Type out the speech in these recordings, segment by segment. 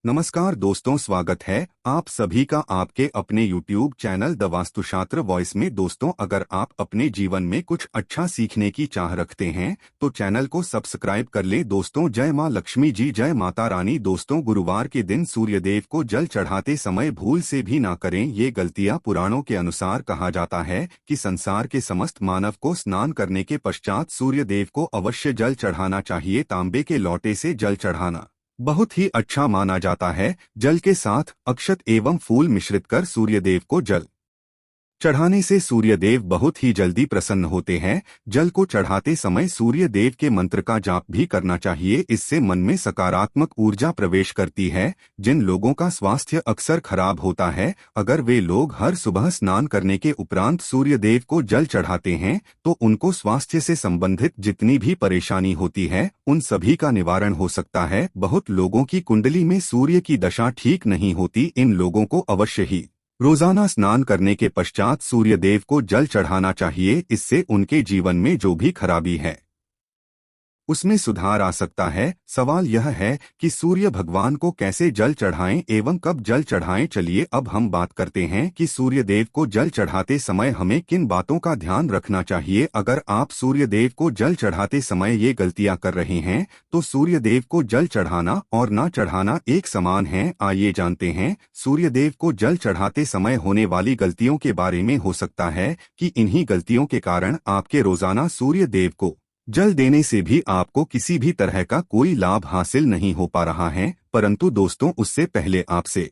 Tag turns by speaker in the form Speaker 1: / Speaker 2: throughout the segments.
Speaker 1: नमस्कार दोस्तों, स्वागत है आप सभी का आपके अपने YouTube channel the Vastushastra voice में। दोस्तों, अगर आप अपने जीवन में कुछ अच्छा सीखने की चाह रखते हैं तो चैनल को सब्सक्राइब कर ले। दोस्तों, जय मां लक्ष्मी जी, जय माता रानी। दोस्तों, गुरुवार के दिन सूर्यदेव को जल चढ़ाते समय भूल से भी ना करें ये गलतियां। पुराणों के अनुसार कहा जाता है कि संसार के समस्त मानव को स्नान करने के पश्चात सूर्यदेव को अवश्य जल चढ़ाना चाहिए। तांबे के लोटे से जल चढ़ाना बहुत ही अच्छा माना जाता है। जल के साथ अक्षत एवं फूल मिश्रित कर सूर्यदेव को जल चढ़ाने से सूर्यदेव बहुत ही जल्दी प्रसन्न होते हैं। जल को चढ़ाते समय सूर्यदेव के मंत्र का जाप भी करना चाहिए। इससे मन में सकारात्मक ऊर्जा प्रवेश करती है। जिन लोगों का स्वास्थ्य अक्सर खराब होता है, अगर वे लोग हर सुबह स्नान करने के उपरांत सूर्यदेव को जल चढ़ाते हैं तो उनको स्वास्थ्य से संबंधित जितनी भी परेशानी होती है उन सभी का निवारण हो सकता है। बहुत लोगों की कुंडली में सूर्य की दशा ठीक नहीं होती। इन लोगों को अवश्य ही रोजाना स्नान करने के पश्चात सूर्यदेव को जल चढ़ाना चाहिए। इससे उनके जीवन में जो भी खराबी है उसमें सुधार आ सकता है। सवाल यह है कि सूर्य भगवान को कैसे जल चढ़ाएं एवं कब जल चढ़ाएं। चलिए अब हम बात करते हैं कि सूर्यदेव को जल चढ़ाते समय हमें किन बातों का ध्यान रखना चाहिए। अगर आप सूर्यदेव को जल चढ़ाते समय ये गलतियां कर रहे हैं तो सूर्यदेव को जल चढ़ाना और ना चढ़ाना एक समान है। आइए जानते हैं सूर्यदेव को जल चढ़ाते समय होने वाली गलतियों के बारे में। हो सकता है कि इन्हीं गलतियों के कारण आपके रोजाना सूर्यदेव को जल देने से भी आपको किसी भी तरह का कोई लाभ हासिल नहीं हो पा रहा है। परंतु दोस्तों, उससे पहले आपसे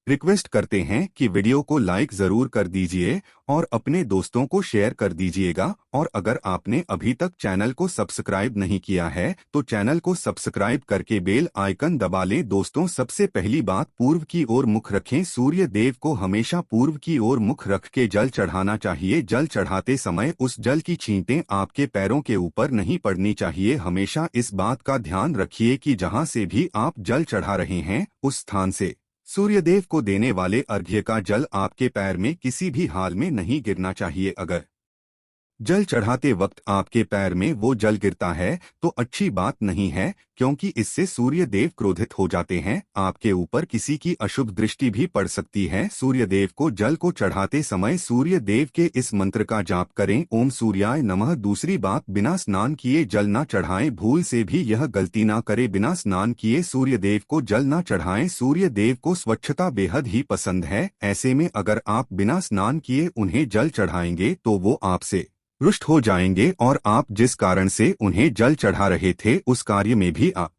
Speaker 1: रिक्वेस्ट करते हैं कि वीडियो को लाइक जरूर कर दीजिए और अपने दोस्तों को शेयर कर दीजिएगा। और अगर आपने अभी तक चैनल को सब्सक्राइब नहीं किया है तो चैनल को सब्सक्राइब करके बेल आइकन दबा लें। दोस्तों, सबसे पहली बात, पूर्व की ओर मुख रखें। सूर्य देव को हमेशा पूर्व की ओर मुख रख के जल चढ़ाना चाहिए। जल चढ़ाते समय उस जल की छींटें आपके पैरों के ऊपर नहीं पड़नी चाहिए। हमेशा इस बात का ध्यान रखिए कि जहां से भी आप जल चढ़ा रहे हैं उस स्थान से सूर्यदेव को देने वाले अर्घ्य का जल आपके पैर में किसी भी हाल में नहीं गिरना चाहिए। अगर जल चढ़ाते वक्त आपके पैर में वो जल गिरता है तो अच्छी बात नहीं है, क्योंकि इससे सूर्यदेव क्रोधित हो जाते हैं। आपके ऊपर किसी की अशुभ दृष्टि भी पड़ सकती है। सूर्यदेव को जल को चढ़ाते समय सूर्यदेव के इस मंत्र का जाप करें, ओम सूर्याय नमः। दूसरी बात, बिना स्नान किए जल न चढ़ाएं। भूल से भी यह गलती ना करें, बिना स्नान किए सूर्यदेव को जल न चढ़ाएं। सूर्यदेव को स्वच्छता बेहद ही पसंद है। ऐसे में अगर आप बिना स्नान किए उन्हें जल चढ़ाएंगे तो वो आपसे रुष्ट हो जाएंगे और आप जिस कारण से उन्हें जल चढ़ा रहे थे उस कार्य में भी आप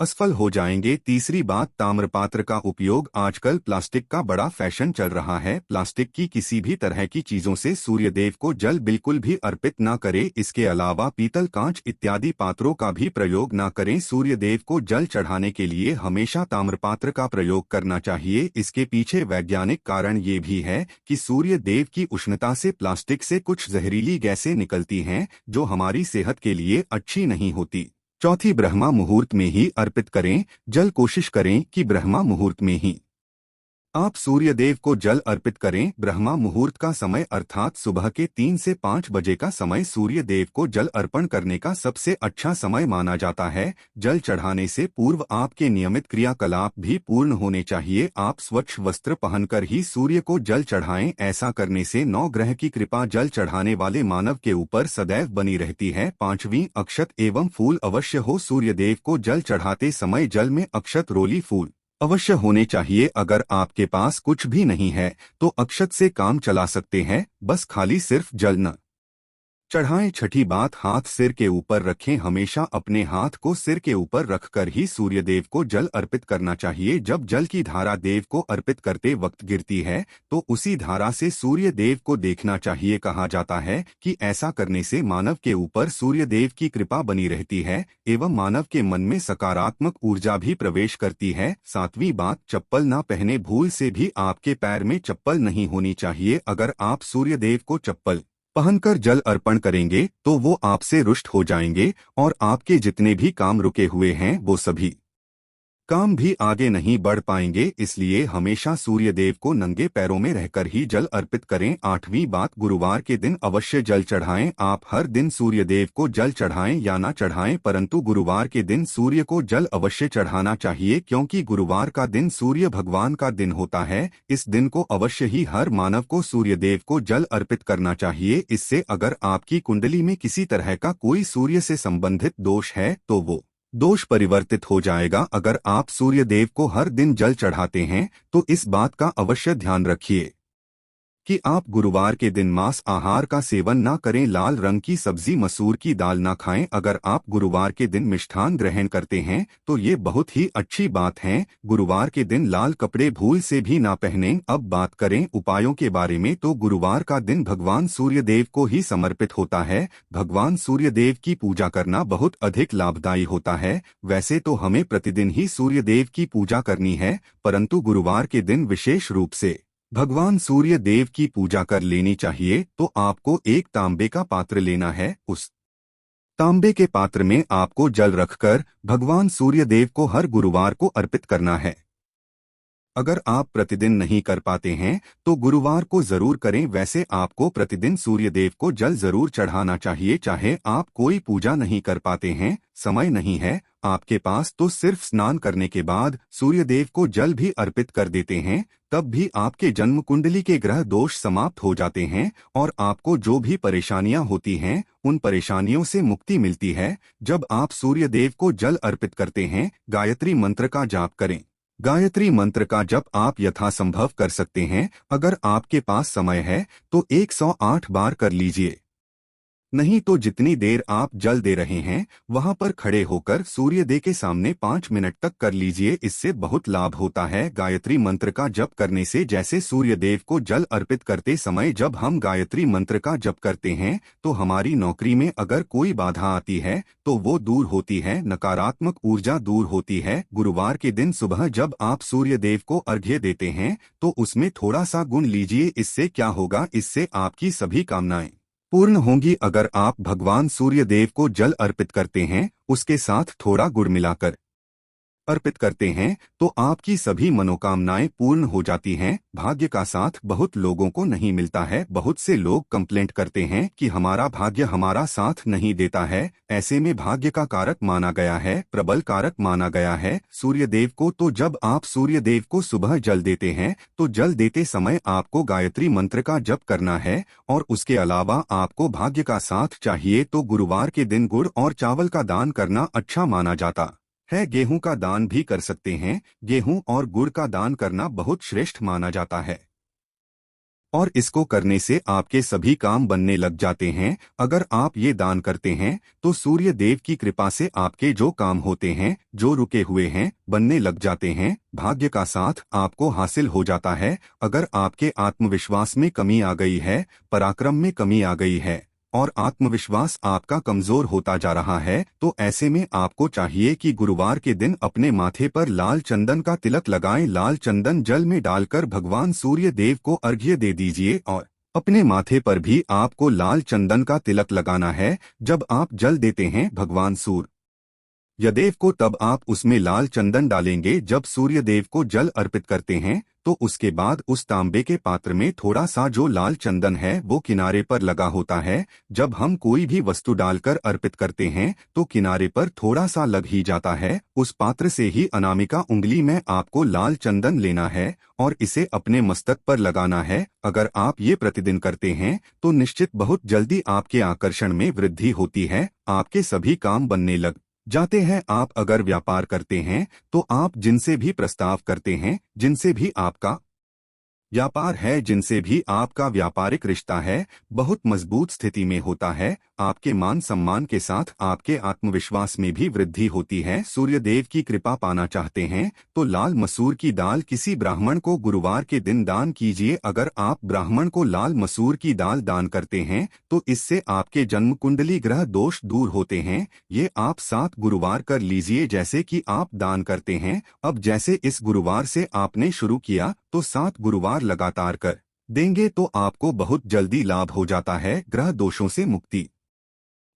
Speaker 1: असफल हो जाएंगे। तीसरी बात, ताम्रपात्र का उपयोग। आजकल प्लास्टिक का बड़ा फैशन चल रहा है। प्लास्टिक की किसी भी तरह की चीजों से सूर्यदेव को जल बिल्कुल भी अर्पित न करें। इसके अलावा पीतल, कांच इत्यादि पात्रों का भी प्रयोग न करें। सूर्यदेव को जल चढ़ाने के लिए हमेशा ताम्रपात्र का प्रयोग करना चाहिए। इसके पीछे वैज्ञानिक कारण ये भी है कि सूर्यदेव की उष्णता से प्लास्टिक से कुछ जहरीली गैसें निकलती हैं जो हमारी सेहत के लिए अच्छी नहीं होती। चौथी, ब्रह्मा मुहूर्त में ही अर्पित करें जल। कोशिश करें कि ब्रह्मा मुहूर्त में ही आप सूर्यदेव को जल अर्पित करें। ब्रह्मा मुहूर्त का समय अर्थात सुबह के 3 से 5 बजे का समय सूर्यदेव को जल अर्पण करने का सबसे अच्छा समय माना जाता है। जल चढ़ाने से पूर्व आपके नियमित क्रियाकलाप भी पूर्ण होने चाहिए। आप स्वच्छ वस्त्र पहनकर ही सूर्य को जल चढ़ाएं। ऐसा करने से 9 ग्रह की कृपा जल चढ़ाने वाले मानव के ऊपर सदैव बनी रहती है। पांचवी, अक्षत एवं फूल अवश्य हो। सूर्यदेव को जल चढ़ाते समय जल में अक्षत, रोली, फूल अवश्य होने चाहिए। अगर आपके पास कुछ भी नहीं है तो अक्षत से काम चला सकते हैं, बस खाली सिर्फ जल न चढ़ाएं। छठी बात, हाथ सिर के ऊपर रखें। हमेशा अपने हाथ को सिर के ऊपर रखकर ही सूर्यदेव को जल अर्पित करना चाहिए। जब जल की धारा देव को अर्पित करते वक्त गिरती है तो उसी धारा से सूर्यदेव को देखना चाहिए। कहा जाता है कि ऐसा करने से मानव के ऊपर सूर्यदेव की कृपा बनी रहती है एवं मानव के मन में सकारात्मक ऊर्जा भी प्रवेश करती है। सातवीं बात, चप्पल ना पहने। भूल से भी आपके पैर में चप्पल नहीं होनी चाहिए। अगर आप सूर्यदेव को चप्पल पहनकर जल अर्पण करेंगे तो वो आपसे रुष्ट हो जाएंगे और आपके जितने भी काम रुके हुए हैं वो सभी काम भी आगे नहीं बढ़ पाएंगे। इसलिए हमेशा सूर्य देव को नंगे पैरों में रहकर ही जल अर्पित करें। 8वीं बात, गुरुवार के दिन अवश्य जल चढ़ाएं। आप हर दिन सूर्य देव को जल चढ़ाएं या ना चढ़ाएं, परंतु गुरुवार के दिन सूर्य को जल अवश्य चढ़ाना चाहिए, क्योंकि गुरुवार का दिन सूर्य भगवान का दिन होता है। इस दिन को अवश्य ही हर मानव को सूर्य देव को जल अर्पित करना चाहिए। इससे अगर आपकी कुंडली में किसी तरह का कोई सूर्य से संबंधित दोष है तो वो दोष परिवर्तित हो जाएगा। अगर आप सूर्य देव को हर दिन जल चढ़ाते हैं तो इस बात का अवश्य ध्यान रखिए कि आप गुरुवार के दिन मांस आहार का सेवन ना करें, लाल रंग की सब्जी मसूर की दाल ना खाएं। अगर आप गुरुवार के दिन मिष्ठान ग्रहण करते हैं तो ये बहुत ही अच्छी बात है। गुरुवार के दिन लाल कपड़े भूल से भी ना पहनें। अब बात करें उपायों के बारे में, तो गुरुवार का दिन भगवान सूर्य देव को ही समर्पित होता है। भगवान सूर्य देव की पूजा करना बहुत अधिक लाभदायी होता है। वैसे तो हमें प्रतिदिन ही सूर्य देव की पूजा करनी है, परंतु गुरुवार के दिन विशेष रूप से भगवान सूर्य देव की पूजा कर लेनी चाहिए। तो आपको एक तांबे का पात्र लेना है। उस तांबे के पात्र में आपको जल रखकर भगवान सूर्य देव को हर गुरुवार को अर्पित करना है। अगर आप प्रतिदिन नहीं कर पाते हैं तो गुरुवार को जरूर करें। वैसे आपको प्रतिदिन सूर्य देव को जल जरूर चढ़ाना चाहिए, चाहे आप कोई पूजा नहीं कर पाते हैं, समय नहीं है आपके पास, तो सिर्फ स्नान करने के बाद सूर्य देव को जल भी अर्पित कर देते हैं, तब भी आपके जन्म कुंडली के ग्रह दोष समाप्त हो जाते हैं और आपको जो भी परेशानियां होती हैं उन परेशानियों से मुक्ति मिलती है। जब आप सूर्य देव को जल अर्पित करते हैं, गायत्री मंत्र का जाप करें। गायत्री मंत्र का जप आप यथासंभव कर सकते हैं। अगर आपके पास समय है तो 108 बार कर लीजिए, नहीं तो जितनी देर आप जल दे रहे हैं वहां पर खड़े होकर सूर्य देव के सामने 5 मिनट तक कर लीजिए। इससे बहुत लाभ होता है। गायत्री मंत्र का जप करने से, जैसे सूर्य देव को जल अर्पित करते समय जब हम गायत्री मंत्र का जप करते हैं तो हमारी नौकरी में अगर कोई बाधा आती है तो वो दूर होती है, नकारात्मक ऊर्जा दूर होती है। गुरुवार के दिन सुबह जब आप सूर्य देव को अर्घ्य देते हैं तो उसमें थोड़ा सा गुण लीजिए। इससे क्या होगा, इससे आपकी सभी कामनाएं पूर्ण होंगी। अगर आप भगवान सूर्य देव को जल अर्पित करते हैं, उसके साथ थोड़ा गुड़ मिलाकर अर्पित करते हैं तो आपकी सभी मनोकामनाएं पूर्ण हो जाती हैं। भाग्य का साथ बहुत लोगों को नहीं मिलता है। बहुत से लोग कंप्लेंट करते हैं कि हमारा भाग्य हमारा साथ नहीं देता है। ऐसे में भाग्य का कारक माना गया है, प्रबल कारक माना गया है सूर्य देव को। तो जब आप सूर्य देव को सुबह जल देते हैं तो जल देते समय आपको गायत्री मंत्र का जप करना है और उसके अलावा आपको भाग्य का साथ चाहिए तो गुरुवार के दिन गुड़ और चावल का दान करना अच्छा माना जाता है। गेहूं का दान भी कर सकते हैं। गेहूं और गुड़ का दान करना बहुत श्रेष्ठ माना जाता है और इसको करने से आपके सभी काम बनने लग जाते हैं। अगर आप ये दान करते हैं तो सूर्य देव की कृपा से आपके जो काम होते हैं, जो रुके हुए हैं, बनने लग जाते हैं। भाग्य का साथ आपको हासिल हो जाता है। अगर आपके आत्मविश्वास में कमी आ गई है, पराक्रम में कमी आ गई है और आत्मविश्वास आपका कमजोर होता जा रहा है तो ऐसे में आपको चाहिए कि गुरुवार के दिन अपने माथे पर लाल चंदन का तिलक लगाएं। लाल चंदन जल में डालकर भगवान सूर्य देव को अर्घ्य दे दीजिए और अपने माथे पर भी आपको लाल चंदन का तिलक लगाना है। जब आप जल देते हैं भगवान सूर्य यदेव को, तब आप उसमें लाल चंदन डालेंगे। जब सूर्य देव को जल अर्पित करते हैं तो उसके बाद उस तांबे के पात्र में थोड़ा सा जो लाल चंदन है वो किनारे पर लगा होता है। जब हम कोई भी वस्तु डालकर अर्पित करते हैं तो किनारे पर थोड़ा सा लग ही जाता है। उस पात्र से ही अनामिका उंगली में आपको लाल चंदन लेना है और इसे अपने मस्तक पर लगाना है। अगर आप ये प्रतिदिन करते हैं तो निश्चित बहुत जल्दी आपके आकर्षण में वृद्धि होती है, आपके सभी काम बनने लग जाते हैं। आप अगर व्यापार करते हैं तो आप जिनसे भी प्रस्ताव करते हैं, जिनसे भी आपका व्यापार है, जिनसे भी आपका व्यापारिक रिश्ता है, बहुत मजबूत स्थिति में होता है। आपके मान सम्मान के साथ आपके आत्मविश्वास में भी वृद्धि होती है। सूर्य देव की कृपा पाना चाहते हैं तो लाल मसूर की दाल किसी ब्राह्मण को गुरुवार के दिन दान कीजिए। अगर आप ब्राह्मण को लाल मसूर की दाल दान करते हैं तो इससे आपके जन्म कुंडली ग्रह दोष दूर होते हैं। ये आप 7 गुरुवार कर लीजिए जैसे कि आप दान करते हैं। अब जैसे इस गुरुवार से आपने शुरू किया तो 7 गुरुवार लगातार कर देंगे तो आपको बहुत जल्दी लाभ हो जाता है, ग्रह दोषों से मुक्ति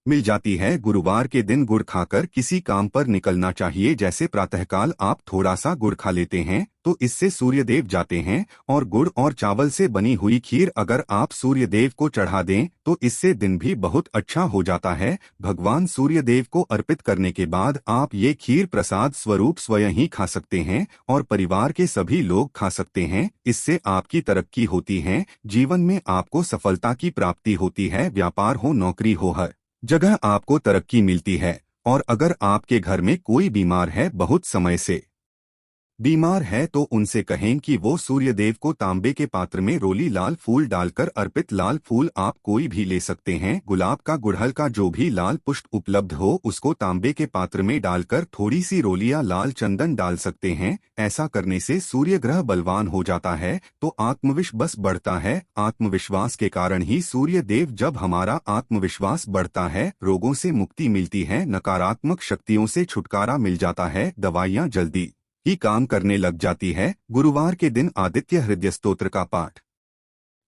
Speaker 1: मिल जाती है। गुरुवार के दिन गुड़ खाकर किसी काम पर निकलना चाहिए। जैसे प्रातःकाल आप थोड़ा सा गुड़ खा लेते हैं तो इससे सूर्यदेव जाते हैं, और गुड़ और चावल से बनी हुई खीर अगर आप सूर्यदेव को चढ़ा दें तो इससे दिन भी बहुत अच्छा हो जाता है। भगवान सूर्यदेव को अर्पित करने के बाद आप ये खीर प्रसाद स्वरूप स्वयं ही खा सकते हैं और परिवार के सभी लोग खा सकते हैं। इससे आपकी तरक्की होती है, जीवन में आपको सफलता की प्राप्ति होती है। व्यापार हो, नौकरी हो, हर जगह आपको तरक्की मिलती है। और अगर आपके घर में कोई बीमार है, बहुत समय से बीमार है, तो उनसे कहें कि वो सूर्यदेव को तांबे के पात्र में रोली लाल फूल डालकर अर्पित, लाल फूल आप कोई भी ले सकते हैं, गुलाब का, गुड़हल का, जो भी लाल पुष्प उपलब्ध हो उसको तांबे के पात्र में डालकर थोड़ी सी रोली या लाल चंदन डाल सकते हैं। ऐसा करने से सूर्य ग्रह बलवान हो जाता है तो आत्मविश्वास बढ़ता है। आत्मविश्वास के कारण ही सूर्य देव, जब हमारा आत्मविश्वास बढ़ता है रोगों से मुक्ति मिलती है, नकारात्मक शक्तियों से छुटकारा मिल जाता है, दवाइयाँ जल्दी ही काम करने लग जाती है। गुरुवार के दिन आदित्य हृदय स्तोत्र का पाठ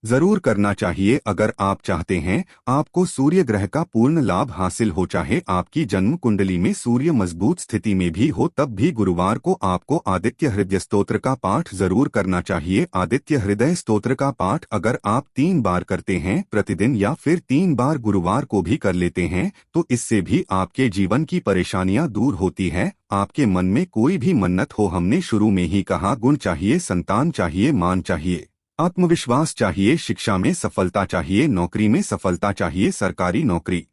Speaker 1: जरूर करना चाहिए। अगर आप चाहते हैं आपको सूर्य ग्रह का पूर्ण लाभ हासिल हो, चाहे आपकी जन्म कुंडली में सूर्य मजबूत स्थिति में भी हो, तब भी गुरुवार को आपको आदित्य हृदय स्तोत्र का पाठ जरूर करना चाहिए। आदित्य हृदय स्तोत्र का पाठ अगर आप 3 बार करते हैं प्रतिदिन, या फिर 3 बार गुरुवार को भी कर लेते हैं, तो इससे भी आपके जीवन की परेशानियां दूर होती है। आपके मन में कोई भी मन्नत हो, हमने शुरू में ही कहा, गुण चाहिए, संतान चाहिए, मान चाहिए, आत्मविश्वास चाहिए, शिक्षा में सफलता चाहिए, नौकरी में सफलता चाहिए, सरकारी नौकरी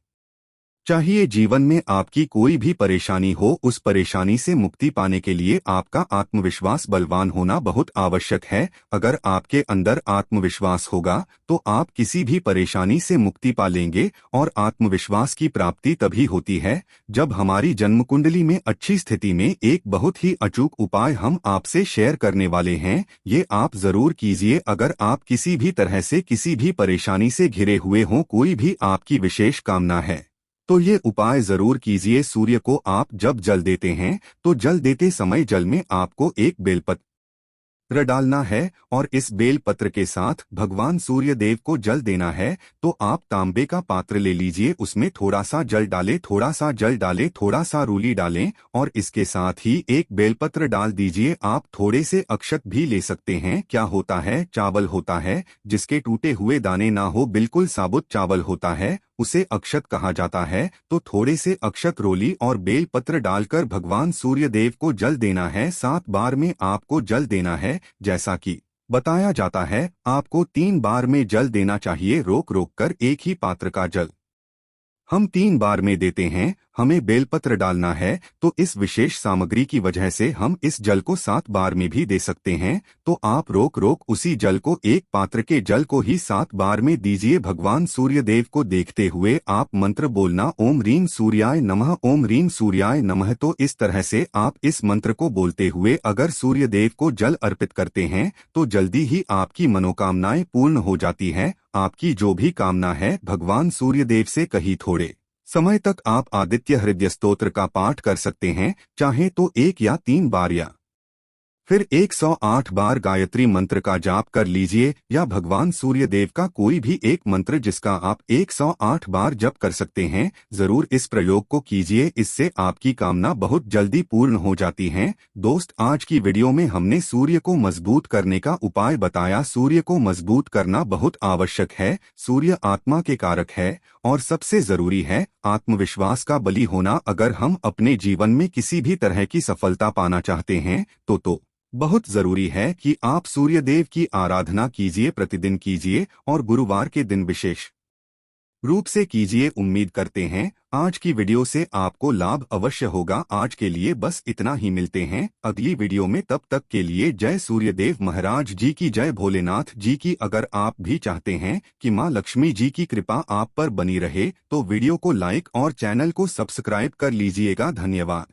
Speaker 1: चाहिए, जीवन में आपकी कोई भी परेशानी हो, उस परेशानी से मुक्ति पाने के लिए आपका आत्मविश्वास बलवान होना बहुत आवश्यक है। अगर आपके अंदर आत्मविश्वास होगा तो आप किसी भी परेशानी से मुक्ति पा लेंगे। और आत्मविश्वास की प्राप्ति तभी होती है जब हमारी जन्म कुंडली में अच्छी स्थिति में। एक बहुत ही अचूक उपाय हम आपसे शेयर करने वाले हैं, ये आप जरूर कीजिए। अगर आप किसी भी तरह से किसी भी परेशानी से घिरे हुए हों, कोई भी आपकी विशेष कामना है, तो ये उपाय जरूर कीजिए। सूर्य को आप जब जल देते हैं तो जल देते समय जल में आपको एक बेलपत्र डालना है, और इस बेल पत्र के साथ भगवान सूर्य देव को जल देना है। तो आप तांबे का पात्र ले लीजिए, उसमें थोड़ा सा जल डालें, थोड़ा सा जल डालें, थोड़ा सा रूली डालें, और इसके साथ ही एक बेलपत्र डाल दीजिए। आप थोड़े से अक्षत भी ले सकते हैं। क्या होता है, चावल होता है जिसके टूटे हुए दाने ना हो, बिल्कुल साबुत चावल होता है, उसे अक्षत कहा जाता है। तो थोड़े से अक्षत, रोली और बेल पत्र डालकर भगवान सूर्य देव को जल देना है। 7 बार में आपको जल देना है। जैसा कि बताया जाता है, आपको 3 बार में जल देना चाहिए, रोक रोक कर। एक ही पात्र का जल हम 3 बार में देते हैं। हमें बेलपत्र डालना है तो इस विशेष सामग्री की वजह से हम इस जल को 7 बार में भी दे सकते हैं। तो आप रोक रोक उसी जल को, एक पात्र के जल को ही 7 बार में दीजिए। भगवान सूर्यदेव को देखते हुए आप मंत्र बोलना, ओम रीम सूर्याय नमः, ओम रीम सूर्याय नमः। तो इस तरह से आप इस मंत्र को बोलते हुए अगर सूर्यदेव को जल अर्पित करते हैं तो जल्दी ही आपकी मनोकामनाएं पूर्ण हो जाती है। आपकी जो भी कामना है भगवान सूर्यदेव से कही। थोड़े समय तक आप आदित्य हृदय स्तोत्र का पाठ कर सकते हैं, चाहे तो 1 या 3 बार या फिर 108 बार गायत्री मंत्र का जाप कर लीजिए, या भगवान सूर्यदेव का कोई भी एक मंत्र जिसका आप 108 बार जप कर सकते हैं। जरूर इस प्रयोग को कीजिए, इससे आपकी कामना बहुत जल्दी पूर्ण हो जाती है। दोस्त, आज की वीडियो में हमने सूर्य को मजबूत करने का उपाय बताया। सूर्य को मजबूत करना बहुत आवश्यक है। सूर्य आत्मा के कारक है और सबसे जरूरी है आत्मविश्वास का बली होना। अगर हम अपने जीवन में किसी भी तरह की सफलता पाना चाहते हैं तो बहुत जरूरी है कि आप सूर्यदेव की आराधना कीजिए, प्रतिदिन कीजिए, और गुरुवार के दिन विशेष रूप से कीजिए। उम्मीद करते हैं आज की वीडियो से आपको लाभ अवश्य होगा। आज के लिए बस इतना ही, मिलते हैं अगली वीडियो में। तब तक के लिए जय सूर्यदेव महाराज जी की जय, भोलेनाथ जी की। अगर आप भी चाहते हैं कि मां लक्ष्मी जी की कृपा आप पर बनी रहे तो वीडियो को लाइक और चैनल को सब्सक्राइब कर लीजिएगा। धन्यवाद।